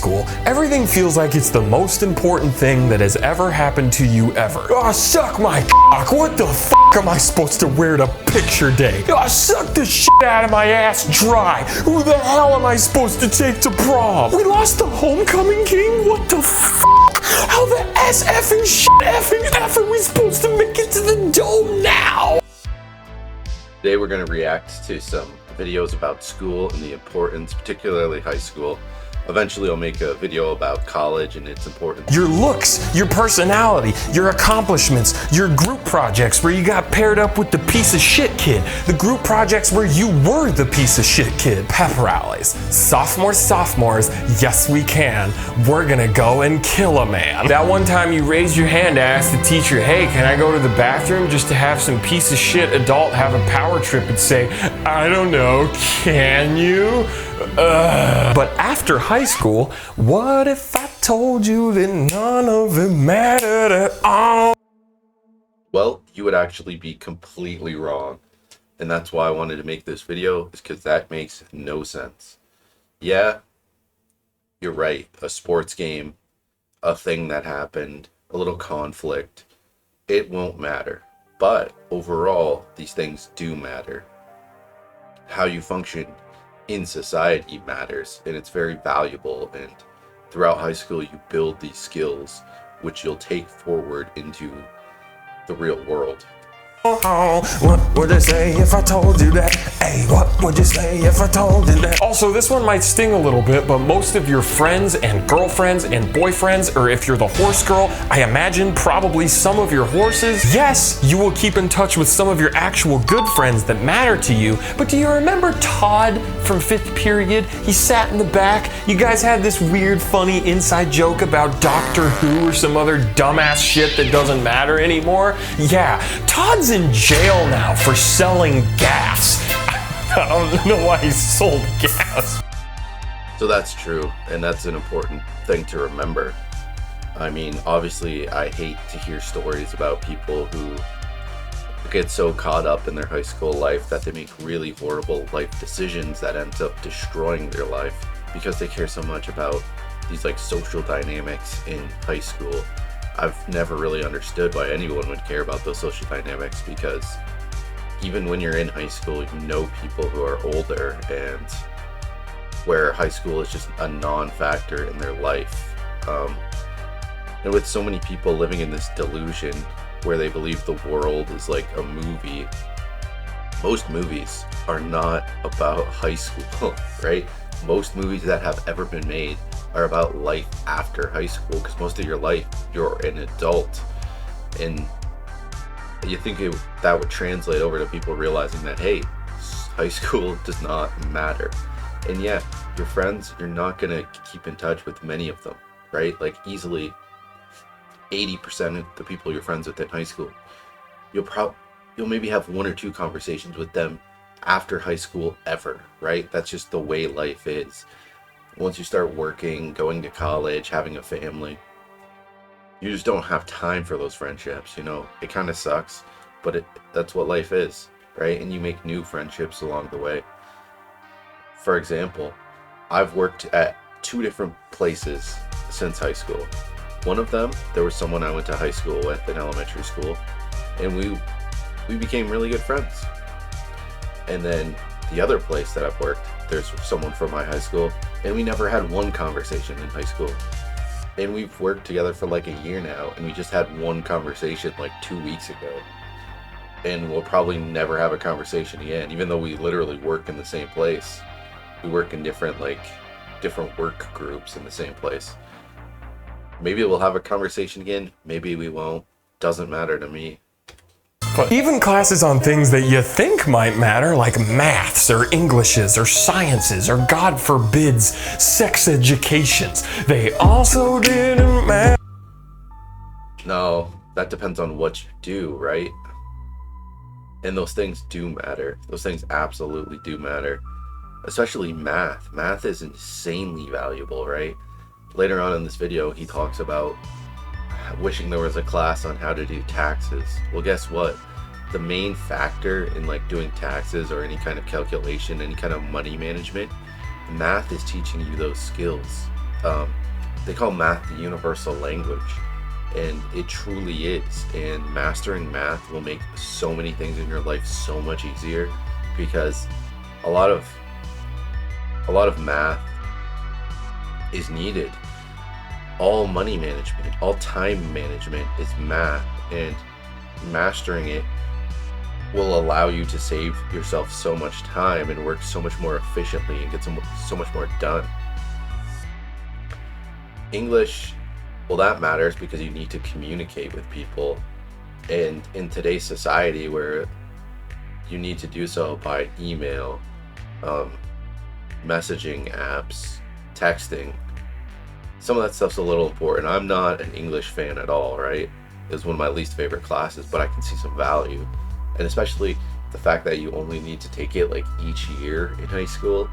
school, everything feels like it's the most important thing that has ever happened to you ever. Oh, suck my cock. What the fuck am I supposed to wear to picture day? Oh, suck the shit out of my ass dry. Who the hell am I supposed to take to prom? We lost the homecoming game? What the fuck? How the SF and shit effing F are we supposed to make it to the dome now? Today we're going to react to some videos about school and the importance, particularly high school. Eventually I'll make a video about college and its importance. Your looks, your personality, your accomplishments, your group projects where you got paired up with the piece of shit kid, the group projects where you were the piece of shit kid, pep rallies, sophomores, yes we can, we're gonna go and kill a man. That one time you raised your hand to ask the teacher, hey, can I go to the bathroom just to have some piece of shit adult have a power trip and say, I don't know, can you? But after high school, what if I told you that none of it mattered at all? Well, you would actually be completely wrong. And that's why I wanted to make this video, is because that makes no sense. Yeah, you're right. A sports game, a thing that happened, a little conflict, it won't matter. But overall, these things do matter. How you function in society matters, and it's very valuable, and throughout high school you build these skills which you'll take forward into the real world. Oh, what would they say if I told you that? Hey, what would you say if I told you that? Also, this one might sting a little bit, but most of your friends and girlfriends and boyfriends, or if you're the horse girl, I imagine probably some of your horses. Yes, you will keep in touch with some of your actual good friends that matter to you, but do you remember Todd from 5th period? He sat in the back. You guys had this weird, funny inside joke about Doctor Who or some other dumbass shit that doesn't matter anymore. Yeah, Todd's in jail now for selling gas. I don't know why he sold gas. So that's true, and that's an important thing to remember. I mean, obviously I hate to hear stories about people who get so caught up in their high school life that they make really horrible life decisions that ends up destroying their life because they care so much about these like social dynamics in high school. I've never really understood why anyone would care about those social dynamics, because even when you're in high school, you know people who are older, and where high school is just a non-factor in their life. And with so many people living in this delusion where they believe the world is like a movie, most movies are not about high school, right? Most movies that have ever been made are about life after high school, because most of your life you're an adult, and you think that would translate over to people realizing that, hey, high school does not matter. And yeah, your friends, you're not gonna keep in touch with many of them, right? Like easily 80% of the people you're friends with in high school, you'll maybe have 1 or 2 conversations with them after high school ever, right? That's just the way life is. Once you start working, going to college, having a family, you just don't have time for those friendships, you know? It kind of sucks, but that's what life is, right? And you make new friendships along the way. For example, I've worked at 2 different places since high school. One of them, there was someone I went to high school with in elementary school, and we became really good friends. And then the other place that I've worked, there's someone from my high school, and we never had one conversation in high school. And we've worked together for like a year now, and we just had one conversation like 2 weeks ago. And we'll probably never have a conversation again, even though we literally work in the same place. We work in different work groups in the same place. Maybe we'll have a conversation again, maybe we won't. Doesn't matter to me. But even classes on things that you think might matter, like maths or Englishes or sciences or, God forbids, sex educations, they also didn't matter. No, that depends on what you do, right? And those things do matter. Those things absolutely do matter. Especially math. Math is insanely valuable, right? Later on in this video, he talks about wishing there was a class on how to do taxes. Well, guess what? The main factor in like doing taxes or any kind of calculation, any kind of money management, math is teaching you those skills. they call math the universal language, and it truly is. And mastering math will make so many things in your life so much easier, because a lot of math is needed. All money management, all time management is math, and mastering it will allow you to save yourself so much time and work so much more efficiently and get so much more done. English, well, that matters because you need to communicate with people, and in today's society where you need to do so by email, messaging apps, texting, some of that stuff's a little important. I'm not an English fan at all, right? It's one of my least favorite classes, but I can see some value. And especially the fact that you only need to take it like each year in high school.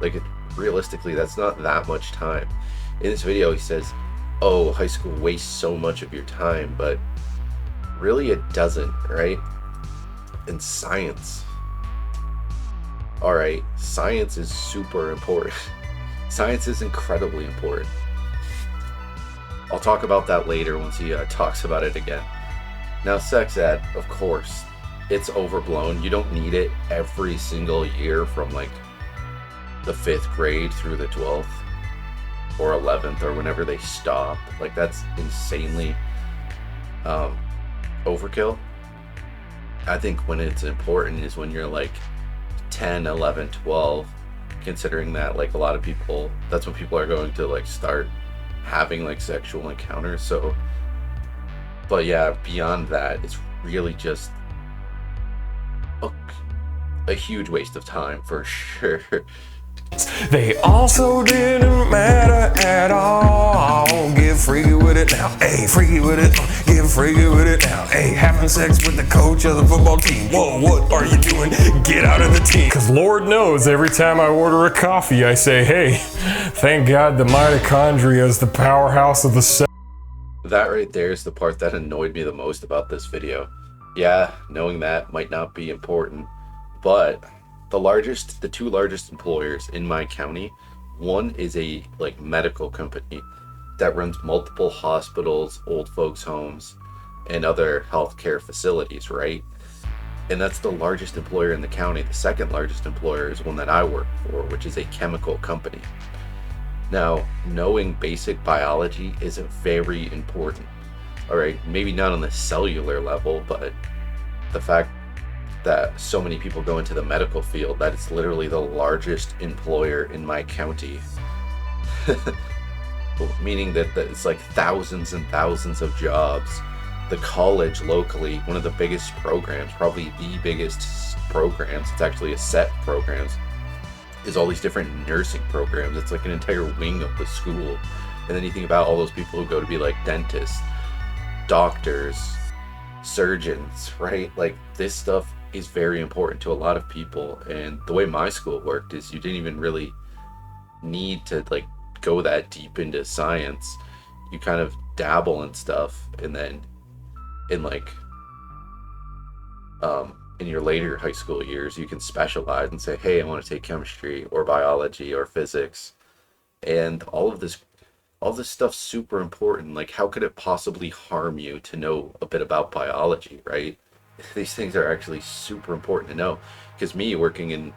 Like, realistically, that's not that much time. In this video, he says, oh, high school wastes so much of your time, but really it doesn't, right? And science. All right, science is super important. Science is incredibly important. I'll talk about that later once he talks about it again. Now, sex ed, of course, it's overblown. You don't need it every single year from like the 5th grade through the 12th or 11th or whenever they stop. Like, that's insanely overkill. I think when it's important is when you're like 10, 11, 12, considering that like a lot of people, that's when people are going to like start having like sexual encounters. So, but yeah, beyond that, it's really just a huge waste of time for sure. They also didn't matter at all. Get freaky with it now, hey, freaky with it. Get freaky with it now, hey, having sex with the coach of the football team. Whoa, what are you doing? Get out of the team. Cause Lord knows every time I order a coffee, I say, hey, thank God the mitochondria is the powerhouse of the cell. That right there is the part that annoyed me the most about this video. Yeah, knowing that might not be important, but the two largest employers in my county, one is a like medical company that runs multiple hospitals, old folks homes, and other healthcare facilities, right? And that's the largest employer in the county. The second largest employer is one that I work for, which is a chemical company. Now, knowing basic biology is very important. All right, maybe not on the cellular level, but the fact that so many people go into the medical field, that it's literally the largest employer in my county. Meaning that it's like thousands and thousands of jobs. The college locally, one of the biggest programs, probably the biggest programs, it's actually a set of programs, is all these different nursing programs. It's like an entire wing of the school. And then you think about all those people who go to be like dentists, doctors, surgeons, right? Like, this stuff is very important to a lot of people. And the way my school worked is you didn't even really need to like go that deep into science. You kind of dabble in stuff, and then in like in your later high school years you can specialize and say, hey, I want to take chemistry or biology or physics. And all of this stuff's super important. Like, how could it possibly harm you to know a bit about biology, right? These things are actually super important to know. Because me working in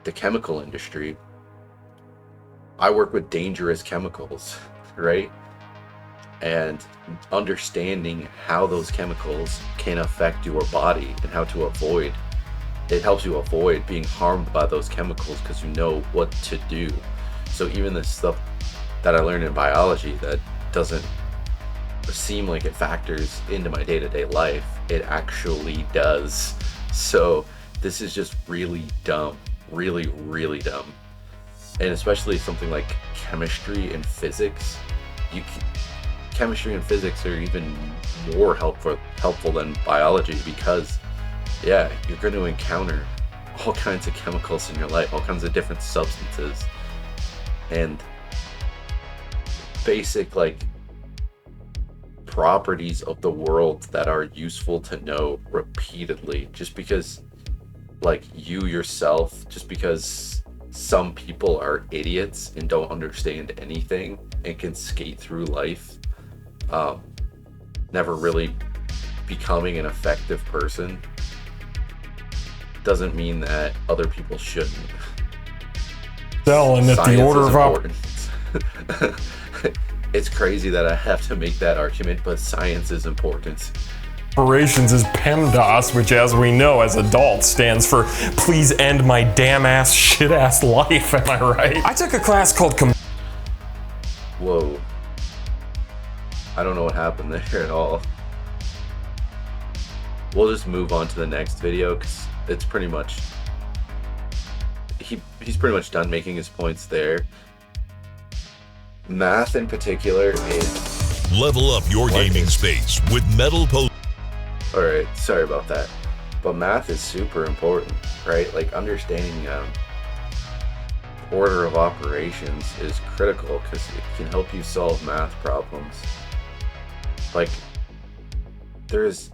the chemical industry, I work with dangerous chemicals, right? And understanding how those chemicals can affect your body and how to avoid, it helps you avoid being harmed by those chemicals because you know what to do. So even the stuff that I learned in biology that doesn't seem like it factors into my day-to-day life, it actually does. So this is just really dumb, really, really dumb. And especially something like chemistry and physics. Chemistry and physics are even more helpful than biology, because yeah, you're going to encounter all kinds of chemicals in your life, all kinds of different substances, and basic like properties of the world that are useful to know repeatedly. Just because like you yourself, just because some people are idiots and don't understand anything and can skate through life, never really becoming an effective person, doesn't mean that other people shouldn't. And that the order of It's crazy that I have to make that argument, but science is important. operations is PEMDAS, which, as we know as adults, stands for Please End My Damn Ass Shit Ass Life. Am I right? I took a class called Whoa. I don't know what happened there at all. We'll just move on to the next video because it's pretty much... He's pretty much done making his points there. Math in particular is... Level up your gaming space with Metal Post. Alright, sorry about that. But math is super important, right? Like, understanding order of operations is critical because it can help you solve math problems. Like, there's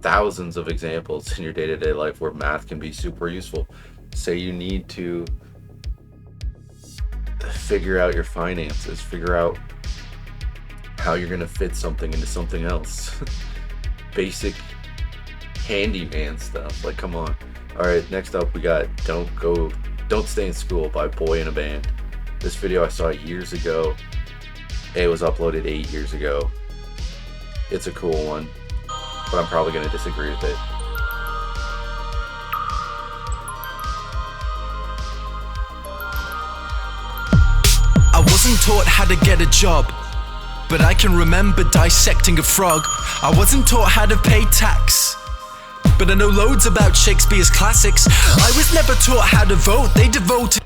thousands of examples in your day-to-day life where math can be super useful. Say you need to figure out your finances, figure out how you're gonna fit something into something else. Basic handyman stuff, like, come on. Alright, next up we got Don't Stay in School by Boyinaband. This video I saw years ago. It was uploaded 8 years ago. It's a cool one, but I'm probably gonna disagree with it. I wasn't taught how to get a job, but I can remember dissecting a frog. I wasn't taught how to pay tax, but I know loads about Shakespeare's classics. I was never taught how to vote, they devoted...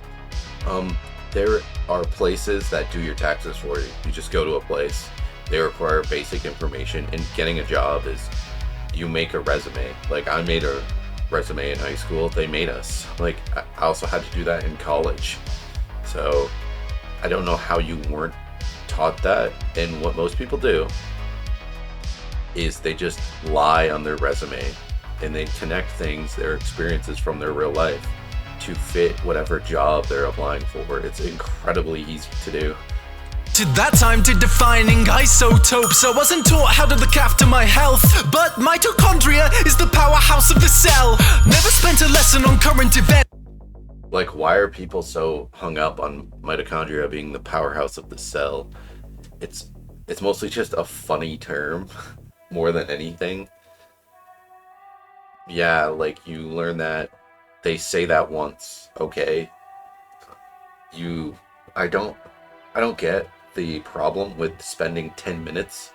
There are places that do your taxes for you. You just go to a place, they require basic information, and getting a job is, you make a resume. Like, I made a resume in high school, they made us. Like, I also had to do that in college. So, I don't know how you weren't taught that, and what most people do is they just lie on their resume and they connect things, their experiences from their real life to fit whatever job they're applying for. It's incredibly easy to do. To that time to defining isotopes. I wasn't taught how to look after my health, but mitochondria is the powerhouse of the cell. Never spent a lesson on current events. Like, why are people so hung up on mitochondria being the powerhouse of the cell? It's mostly just a funny term more than anything. Yeah, like, you learn that, they say that once, okay? I don't get the problem with spending 10 minutes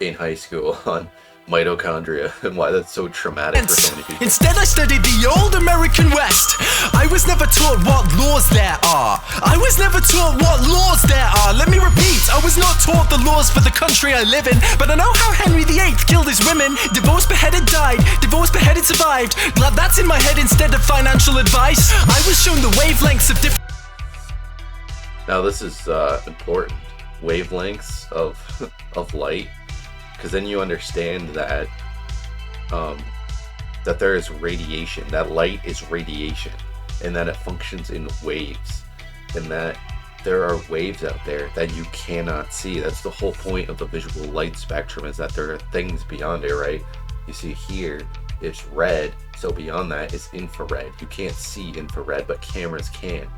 in high school on mitochondria and why that's so traumatic for so many people. Instead, I studied the old American West. I was never taught what laws there are. I was never taught what laws there are. Let me repeat, I was not taught the laws for the country I live in, but I know how Henry VIII killed his women. Divorced, beheaded, died. Divorced, beheaded, survived. Glad that's in my head instead of financial advice. I was shown the wavelengths of different... Now this is important. Wavelengths of light. Because then you understand that that there is radiation, that light is radiation, and that it functions in waves, and that there are waves out there that you cannot see. That's the whole point of the visual light spectrum, is that there are things beyond it, right? You see here, it's red, so beyond that is infrared. You can't see infrared, but cameras can,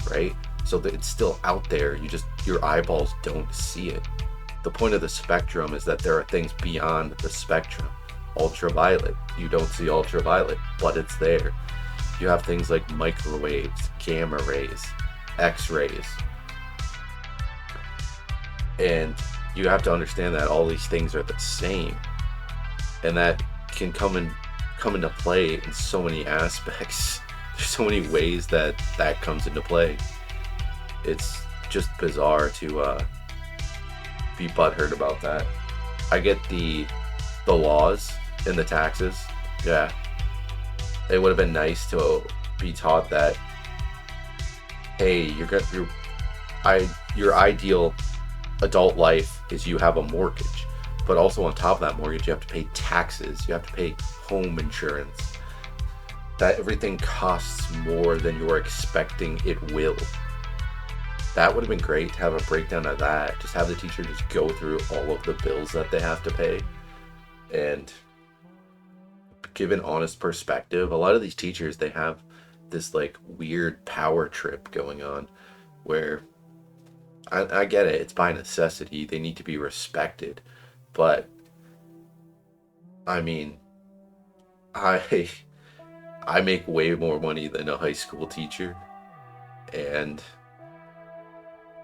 right? So that it's still out there, your eyeballs don't see it. The point of the spectrum is that there are things beyond the spectrum. Ultraviolet, you don't see ultraviolet, but it's there. You have things like microwaves, gamma rays, X-rays. And you have to understand that all these things are the same. And that can come into play in so many aspects. There's so many ways that comes into play. It's just bizarre to be butthurt about that. I get the laws and the taxes. Yeah, it would have been nice to be taught that, hey, your ideal adult life is you have a mortgage, but also on top of that mortgage you have to pay taxes, you have to pay home insurance, that everything costs more than you're expecting it will. That would have been great to have a breakdown of that. Just have the teacher just go through all of the bills that they have to pay and give an honest perspective. A lot of these teachers, they have this like weird power trip going on where I get it, it's by necessity, they need to be respected, but I mean, I make way more money than a high school teacher, and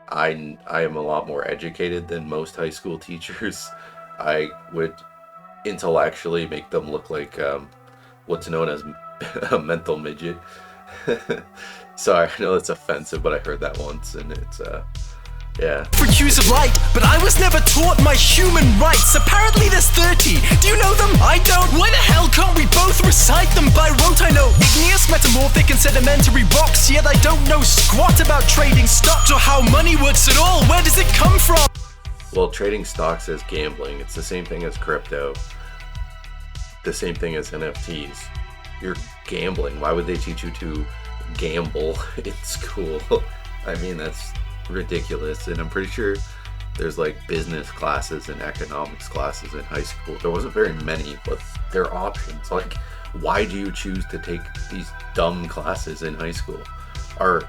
I am a lot more educated than most high school teachers. I would intellectually make them look like what's known as a mental midget. Sorry, I know that's offensive, but I heard that once, and it's yeah. For hues of light, but I was never taught my human rights. Apparently there's 30. Do you know them? I don't. Why the hell can't we both recite them by rote? I know igneous, metamorphic, and sedimentary rocks, yet I don't know squat about trading stocks or how money works at all. Where does it come from? Well, trading stocks is gambling. It's the same thing as crypto. The same thing as NFTs. You're gambling. Why would they teach you to gamble in school? I mean, that's ridiculous. And I'm pretty sure there's like business classes and economics classes in high school. There wasn't very many, but there are options. Like, why do you choose to take these dumb classes in high school? Are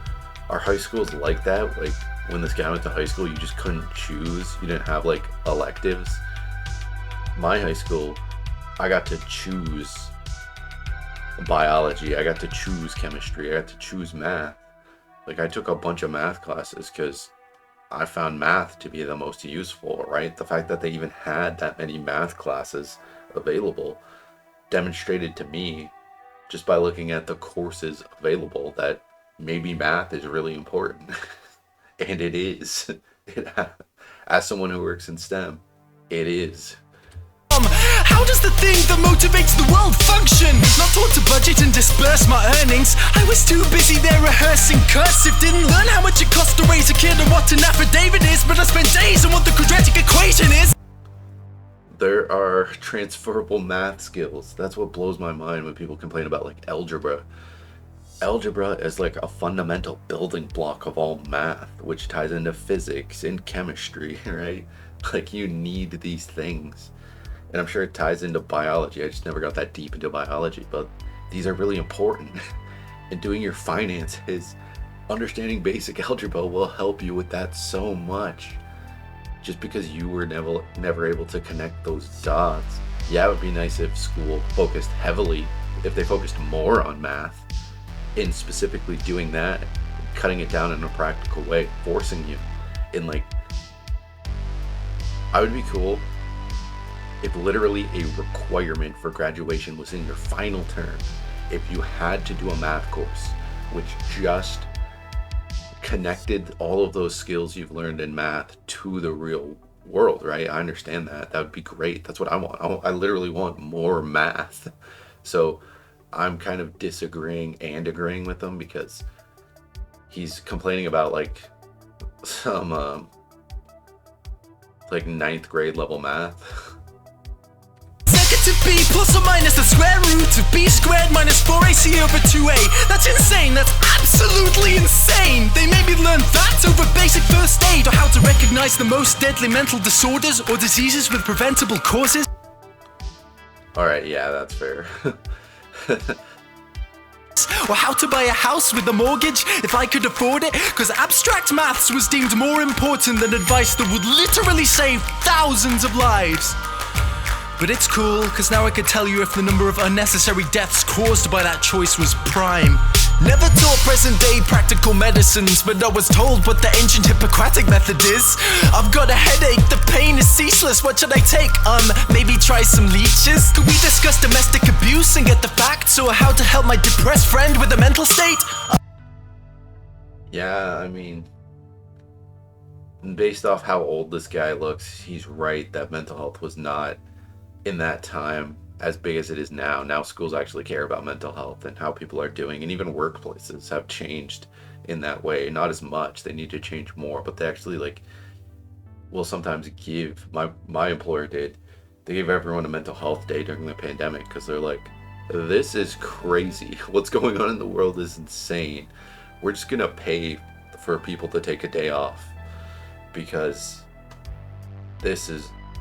high schools like that? Like, when this guy went to high school, you just couldn't choose? You didn't have like electives? My high school, I got to choose biology, I got to choose chemistry, I got to choose math. Like, I took a bunch of math classes because I found math to be the most useful, right? The fact that they even had that many math classes available demonstrated to me, just by looking at the courses available, that maybe math is really important. And it is. As someone who works in STEM, it is. How does the thing that motivates the world function? Not taught to budget and disperse my earnings. I was too busy there rehearsing cursive. Didn't learn how much it costs to raise a kid and what an affidavit is, but I spent days on what the quadratic equation is. There are transferable math skills. That's what blows my mind when people complain about like algebra. Algebra is like a fundamental building block of all math, which ties into physics and chemistry, right? Like, you need these things. And I'm sure it ties into biology. I just never got that deep into biology, but these are really important. And doing your finances, understanding basic algebra will help you with that so much. Just because you were never able to connect those dots. Yeah, it would be nice if school focused heavily, if they focused more on math, in specifically doing that, cutting it down in a practical way, forcing you in like, I would be cool if literally a requirement for graduation was in your final term, if you had to do a math course, which just connected all of those skills you've learned in math to the real world, right? I understand that. That would be great. That's what I want. I literally want more math. So I'm kind of disagreeing and agreeing with him, because he's complaining about like some like 9th grade level math. To b plus or minus the square root of b squared minus 4ac over 2a. That's insane, that's absolutely insane. They made me learn that over basic first aid, or how to recognize the most deadly mental disorders or diseases with preventable causes. Alright, yeah, that's fair. Or how to buy a house with a mortgage if I could afford it, because abstract maths was deemed more important than advice that would literally save thousands of lives. But it's cool, cause now I could tell you if the number of unnecessary deaths caused by that choice was prime. Never taught present day practical medicines, but I was told what the ancient Hippocratic method is. I've got a headache, the pain is ceaseless, what should I take? Maybe try some leeches? Could we discuss domestic abuse and get the facts, or how to help my depressed friend with a mental state? Yeah, I mean, based off how old this guy looks, he's right that mental health was not, in that time, as big as it is now. Now schools actually care about mental health and how people are doing, and even workplaces have changed in that way. Not as much, they need to change more, but they actually like will sometimes give, my employer did, they gave everyone a mental health day during the pandemic, because they're like, this is crazy. What's going on in the world is insane. We're just gonna pay for people to take a day off because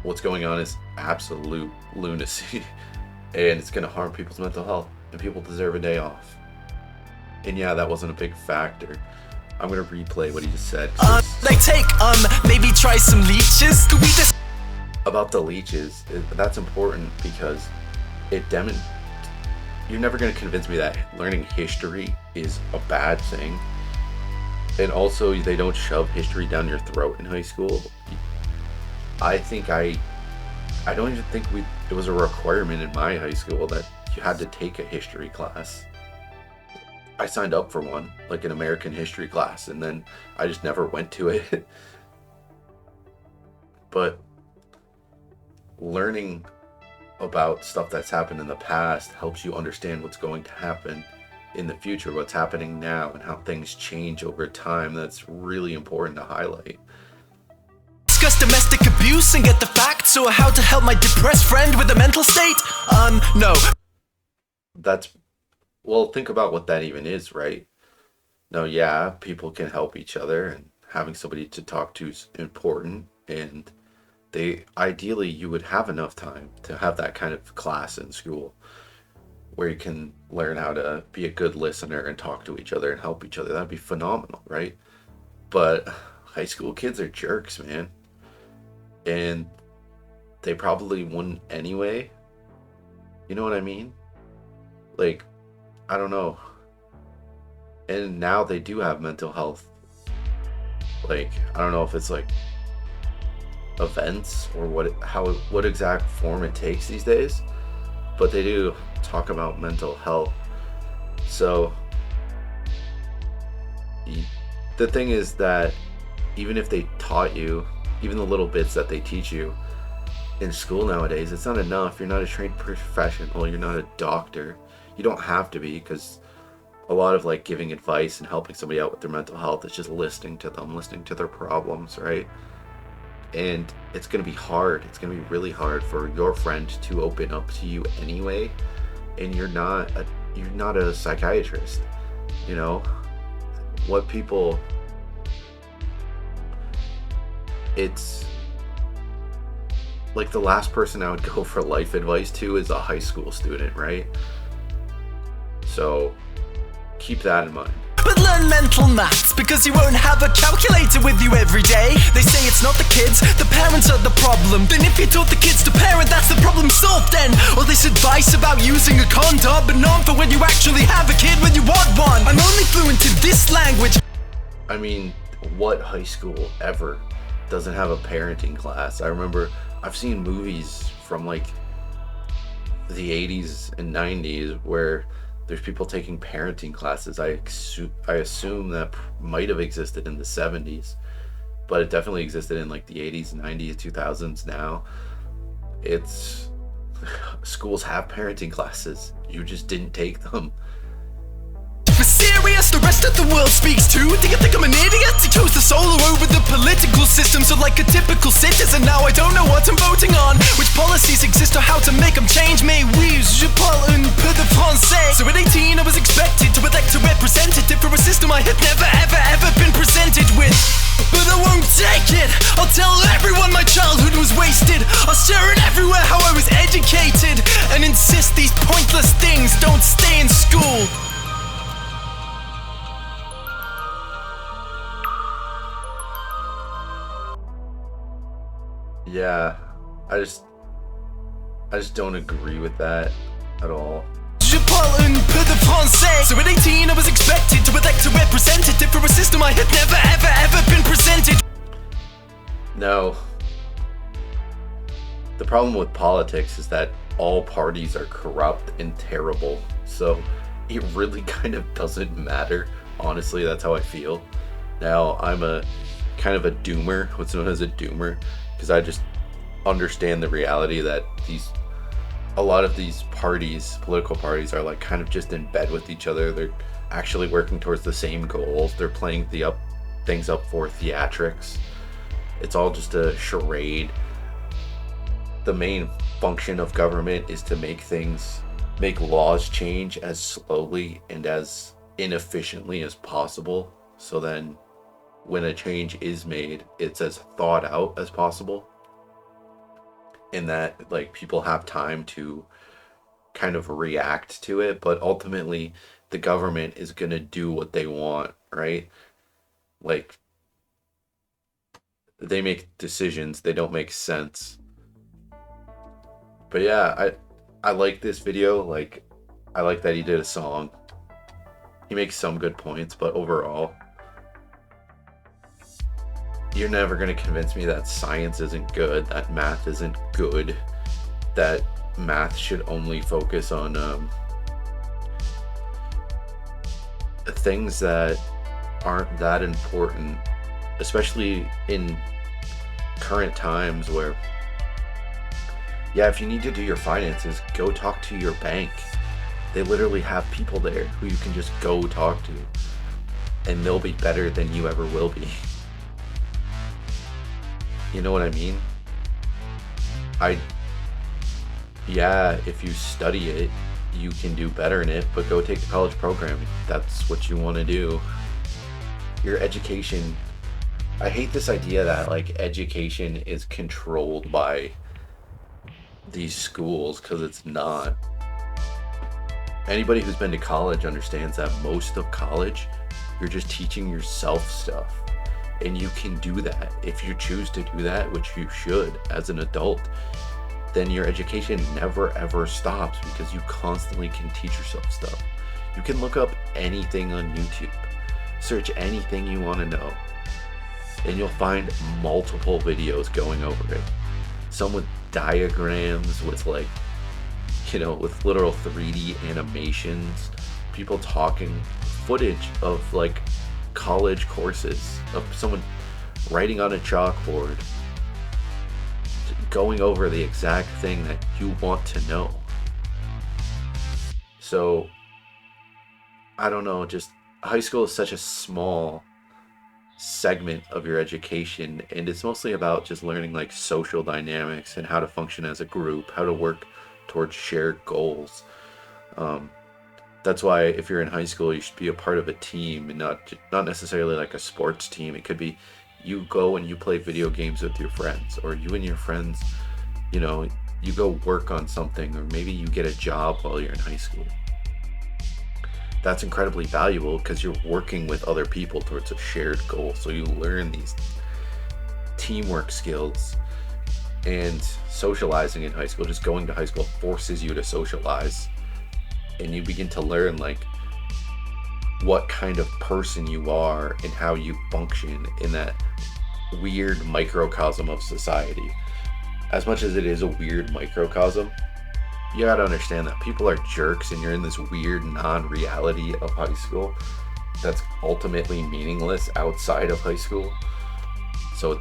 what's going on is absolute lunacy and it's gonna harm people's mental health, and people deserve a day off. And yeah, that wasn't a big factor. I'm gonna replay what he just said. Maybe try some leeches. Could we just about the leeches? That's important because you're never gonna convince me that learning history is a bad thing. And also, they don't shove history down your throat in high school. I don't even think it was a requirement in my high school that you had to take a history class. I signed up for one, like an American history class, and then I just never went to it. But learning about stuff that's happened in the past helps you understand what's going to happen in the future, what's happening now, and how things change over time. That's really important to highlight. discuss domestic abuse and get the facts, or how to help my depressed friend with a mental state? No. Well, think about what that even is, right? No, yeah, people can help each other, and having somebody to talk to is important, and ideally you would have enough time to have that kind of class in school where you can learn how to be a good listener and talk to each other and help each other. That'd be phenomenal, right? But high school kids are jerks, man. And they probably wouldn't anyway. You know what I mean? Like, I don't know. And now they do have mental health. Like, I don't know if it's like events or what exact form it takes these days, but they do talk about mental health. So the thing is that even if they taught you, even the little bits that they teach you in school nowadays, it's not enough. You're not a trained professional. You're not a doctor. You don't have to be, because a lot of like giving advice and helping somebody out with their mental health is just listening to them, listening to their problems, right? And it's going to be hard. It's going to be really hard for your friend to open up to you anyway. And you're not a psychiatrist, you know? It's like the last person I would go for life advice to is a high school student, right? So keep that in mind. But learn mental maths, because you won't have a calculator with you every day. They say it's not the kids, the parents are the problem. Then if you taught the kids to parent, that's the problem solved then. All this advice about using a condom, but not for when you actually have a kid when you want one. I'm only fluent in this language. I mean, what high school ever doesn't have a parenting class? I remember I've seen movies from like the 80s and 90s where there's people taking parenting classes. I assume that might have existed in the 70s, but it definitely existed in like the 80s, 90s, 2000s. Now schools have parenting classes. You just didn't take them. For serious, the rest of the world speaks too. Do you think I'm an idiot? He chose the solo over the political system. So like a typical citizen, now I don't know what I'm voting on. Which policies exist or how to make them change. Mais oui, je parle un peu de français. So at 18 I was expected to elect a representative for a system I had never ever been presented with. But I won't take it. I'll tell everyone my childhood was wasted. I'll share it everywhere how I was educated, and insist these pointless things don't stay in school. Yeah, I just don't agree with that at all. Je parle un peu de français. So at 18 I was expected to elect a representative for a system I had never ever been presented. No. The problem with politics is that all parties are corrupt and terrible. So it really kind of doesn't matter. Honestly, that's how I feel. Now, I'm a kind of a doomer, what's known as a doomer, because I just understand the reality that a lot of these parties, political parties, are like kind of just in bed with each other. They're actually working towards the same goals. They're playing things up for theatrics. It's all just a charade. The main function of government is to make things make laws change as slowly and as inefficiently as possible, so then when a change is made, it's as thought out as possible, and that like people have time to kind of react to it. But ultimately the government is going to do what they want, right? Like, they make decisions, they don't make sense. But yeah, I like this video. Like, I like that he did a song. He makes some good points, but overall, you're never going to convince me that science isn't good, that math isn't good, that math should only focus on things that aren't that important, especially in current times where, yeah, if you need to do your finances, go talk to your bank. They literally have people there who you can just go talk to, and they'll be better than you ever will be. You know what I mean? Yeah, if you study it, you can do better in it, but go take a college program if that's what you want to do. Your education, I hate this idea that like education is controlled by these schools, because it's not. Anybody who's been to college understands that most of college, you're just teaching yourself stuff. And you can do that if you choose to do that, which you should as an adult. Then your education never ever stops, because you constantly can teach yourself stuff. You can look up anything on YouTube, search anything you want to know, and you'll find multiple videos going over it. Some with diagrams, with like, you know, with literal 3D animations, people talking, footage of like college courses, of someone writing on a chalkboard, going over the exact thing that you want to know. So, I don't know, just high school is such a small segment of your education, and it's mostly about just learning like social dynamics and how to function as a group, how to work towards shared goals. That's why if you're in high school, you should be a part of a team, and not necessarily like a sports team. It could be you go and you play video games with your friends, or you and your friends, you know, you go work on something, or maybe you get a job while you're in high school. That's incredibly valuable because you're working with other people towards a shared goal. So you learn these teamwork skills, and socializing in high school, just going to high school forces you to socialize. And you begin to learn like what kind of person you are and how you function in that weird microcosm of society. As much as it is a weird microcosm, you gotta understand that people are jerks, and you're in this weird non-reality of high school that's ultimately meaningless outside of high school. So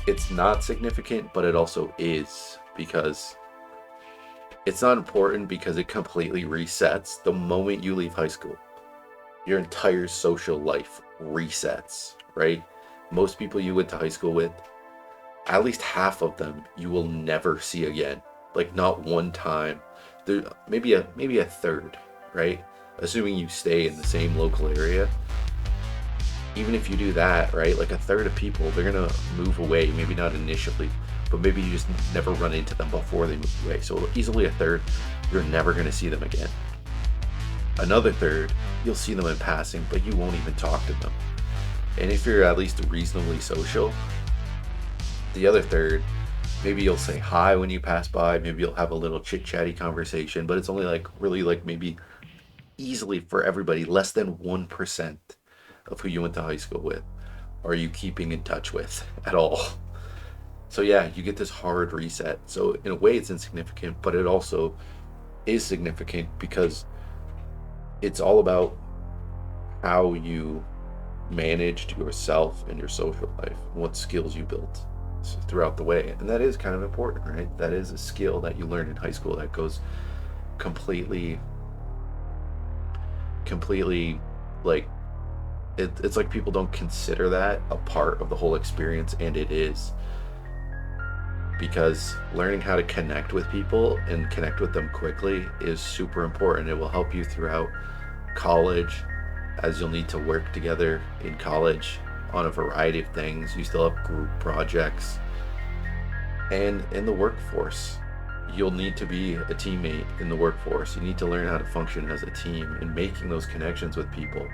it's not significant, but it also is, because it's not important because it completely resets the moment you leave high school. Your entire social life resets, right? Most people you went to high school with, at least half of them you will never see again. Like, not one time. There, maybe a third, right? Assuming you stay in the same local area. Even if you do that, right? Like a third of people, they're gonna move away. Maybe not initially, but maybe you just never run into them before they move away. So easily a third, you're never gonna see them again. Another third, you'll see them in passing, but you won't even talk to them. And if you're at least reasonably social, the other third, maybe you'll say hi when you pass by, maybe you'll have a little chit-chatty conversation, but it's only like really like maybe easily for everybody less than 1% of who you went to high school with are you keeping in touch with at all. So yeah, you get this hard reset. So in a way it's insignificant, but it also is significant because it's all about how you managed yourself and your social life, what skills you built throughout the way. And that is kind of important, right? That is a skill that you learn in high school that goes completely like it's like people don't consider that a part of the whole experience, and it is. because learning how to connect with people and connect with them quickly is super important. It will help you throughout college, as you'll need to work together in college on a variety of things. You still have group projects. And in the workforce, you'll need to be a teammate in the workforce. You need to learn how to function as a team and making those connections with people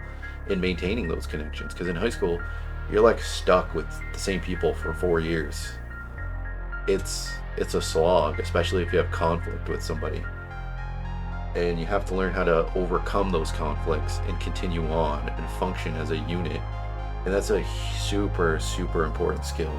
and maintaining those connections. Because in high school, you're like stuck with the same people for 4 years. It's a slog, especially if you have conflict with somebody. And you have to learn how to overcome those conflicts and continue on and function as a unit. And that's a super, super important skill.